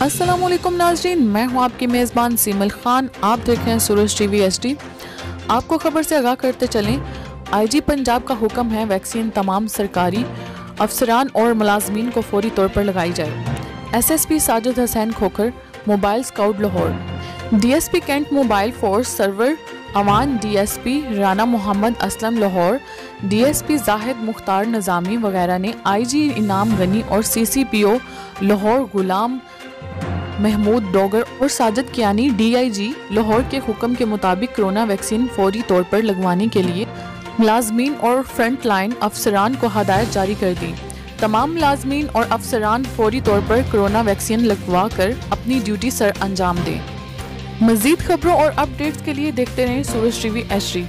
अस्सलाम वालेकुम नाज़रीन, मैं हूं आपकी मेज़बान सीमल खान। आप देख रहे हैं सूरज टीवी HD। आपको खबर से आगाह करते चलें, IG पंजाब का हुक्म है वैक्सीन तमाम सरकारी अफसरान और मुलाजमीन को फौरी तौर पर लगाई जाए। SSP Sajid Hussain Khokhar, mobile scout Lahore, DSP cantt mobile force Sarwar Awan, DSP Rana Mohammad Aslam Lahore, DSP Zahid Mukhtar Nizami वगैरह ने IG इनाम गनी और CCPO लाहौर गुलाम महमूद डोगर और साजिद कियानी DIG लाहौर के हुक्म के मुताबिक कोरोना वैक्सीन फौरी तौर पर लगवाने के लिए मुलाजमीन और फ्रंट लाइन अफसरान को हदायत जारी कर दी। तमाम मुलाजमीन और अफसरान फौरी तौर पर कोरोना वैक्सीन लगवा कर अपनी ड्यूटी सर अंजाम दें। मज़ीद खबरों और अपडेट्स के लिए देखते रहें सूरज टीवी HD।